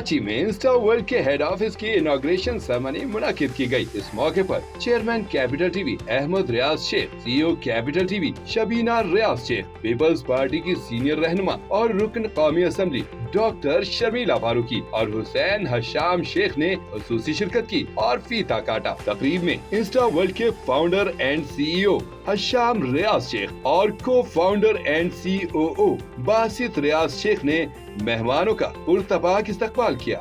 कराची में Insta World के head office की इनॉग्रेशन सेरेमनी मुनाकिद की गई। इस मौके पर chairman Capital TV Ahmed Riaz Sheikh, CEO Capital TV Shabina Riaz Sheikh, Peoples Party की सीनियर रहनुमा और रुकन कौमी असेंबली डॉक्टर शर्मिला फारूकी और हुसैन हशाम शेख ने खुसूसी शिरकत की और फीता काटा। तकरीब में इंस्टा वर्ल्ड के फाउंडर एंड सीईओ हशाम रियाज शेख और को फाउंडर एंड सीओओ बासित रियाज शेख ने मेहमानों का पुरतपाक इस्तकबाल किया।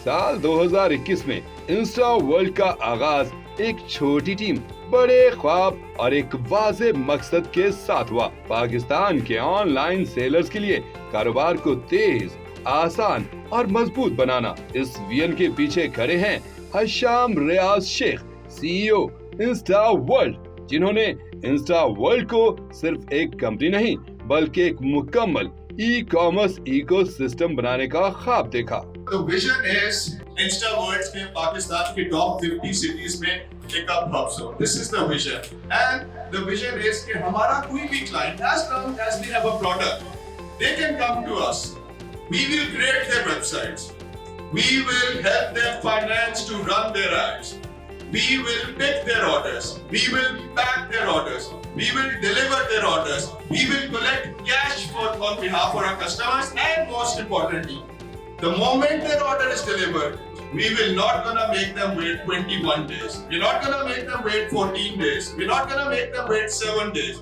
साल 2021 में इंस्टा वर्ल्ड का आगाज एक छोटी टीम, बड़े ख्वाब और एक वाज़े मकसद के साथ हुआ। पाकिस्तान के ऑनलाइन सेलर्स के लिए कारोबार को तेज, आसान और मजबूत बनाना। इस विजन के पीछे खड़े हैं हशाम रियाज शेख, सीईओ इंस्टा वर्ल्ड, जिन्होंने इंस्टा वर्ल्ड को सिर्फ एक कंपनी नहीं बल्कि एक मुकम्मल ई कॉमर्स इकोसिस्टम बनाने का ख्वाब देखा। The vision is Insta World के पाकिस्तान के टॉप 50 सिटीज में एक हब हो। This is the vision, and the vision is कि हमारा कोई भी client, as long as we have a product, they can come to us. We will create their websites. We will help them finance to run their ads. We will pick their orders. We will pack their orders. We will deliver their orders. We will collect cash on behalf of our customers, and most importantly, the moment their order is delivered, we will not gonna make them wait 21 days. We're not gonna make them wait 14 days. We're not gonna make them wait 7 days.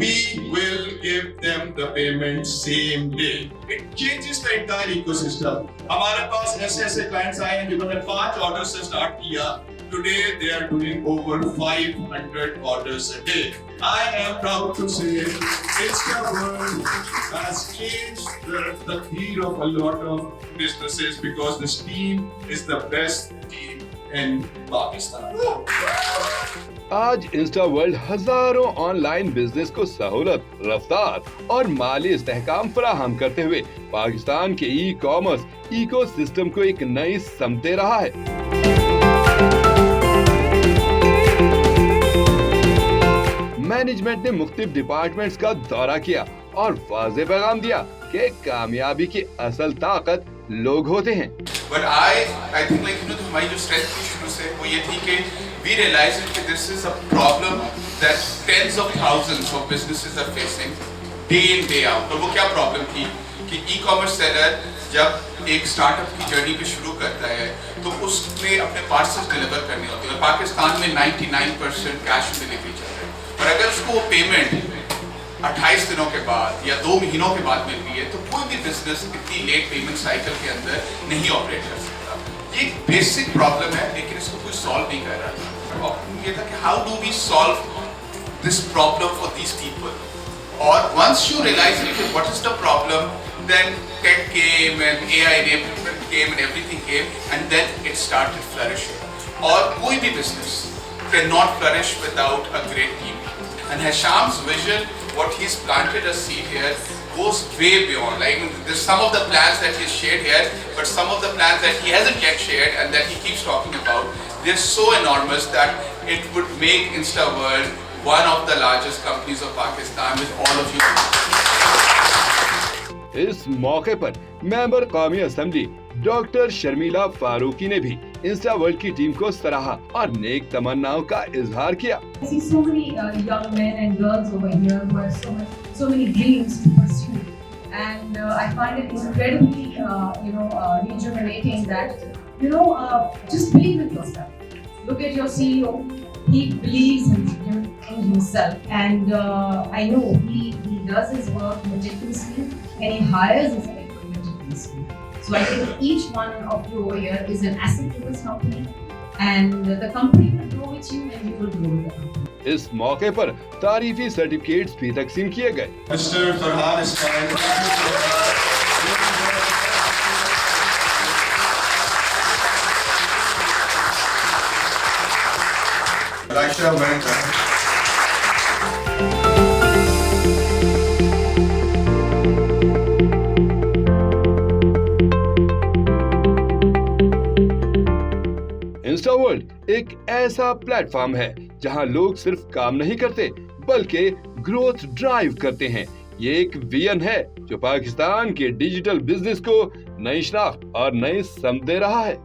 We will give them the payment same day. It changes the entire ecosystem. हमारे पास ऐसे clients आए हैं जिन्होंने 5 orders से start किया. Today they are doing over 500 orders a day. I am proud to say Insta World has changed the feel of a lot of businesses because this team is the best team in Pakistan. आज Insta world हजारों online business को सहूलत, रफ्तार और माली इस्तेहकाम फराहम करते हुए पाकिस्तान के ई कॉमर्स इकोसिस्टम को एक नई समत दे रहा है। मैनेजमेंट ने मुख्तलिफ डिपार्टमेंट्स का दौरा किया और वाज़ेह पैगाम दिया कि कामयाबी की असल ताकत लोग होते हैं। But I think हमारी जो स्ट्रेंथ थी शुरू से वो ये थी कि we realized that this is a problem that tens of thousands of businesses are facing day in day out। और वो क्या प्रॉब्लम थी कि ई-कॉमर्स सेलर जब एक स्टार्टअप की जर्नी पे शुरू करता है तो उसमें अपने पार्सल्स डिलीवर करने होते हैं और पाकिस्तान में 99% कैश ऑन डिलीवरी चल रहा है और अगर उसको वो पेमेंट 28 दिनों के बाद या 2 महीनों के बाद मिल रही है तो कोई भी बिजनेस इतनी लेट पेमेंट साइकिल के अंदर नहीं ऑपरेट कर सकता। ये एक बेसिक प्रॉब्लम है लेकिन इसको कोई सॉल्व नहीं कर रहा था। ये था कि how do we solve this problem for these people और once you realise what is the problem then tech came and AI enablement came and everything came and then it started flourishing. और कोई भी business cannot flourish without a great team. And Hasham's vision, what he's planted a seed here, goes way beyond. Like there's some of the plans that he's shared here, but some of the plans that he hasn't yet shared and that he keeps talking about, they're so enormous that it would make Insta World one of the largest companies of Pakistan with all of you. इस मौके पर member कौमी assembly doctor Sharmila Farooqui ने भी Insta world की team को सराहा और नेक तमन्नाओं का इजहार किया। I see so many young men and girls over here who have so many dreams to pursue, and I find it incredibly rejuvenating that just believe in yourself. Look at your CEO. He believes in himself, and I know he does his work meticulously and he hires his people meticulously. So I think each one of you over here is an asset to this company, and the company will grow with you and you will grow with the company. इस मौके पर तारीफी certificates भी तकसीम किए गए। Mr. Farhan Ismail, Aisha Mehta. Insta world एक ऐसा platform है जहां लोग सिर्फ काम नहीं करते बल्कि ग्रोथ ड्राइव करते हैं। یہ ایک ویژن ہے جو پاکستان کے ڈیجیٹل بزنس کو نئی شناخت اور نئی سمت دے رہا ہے.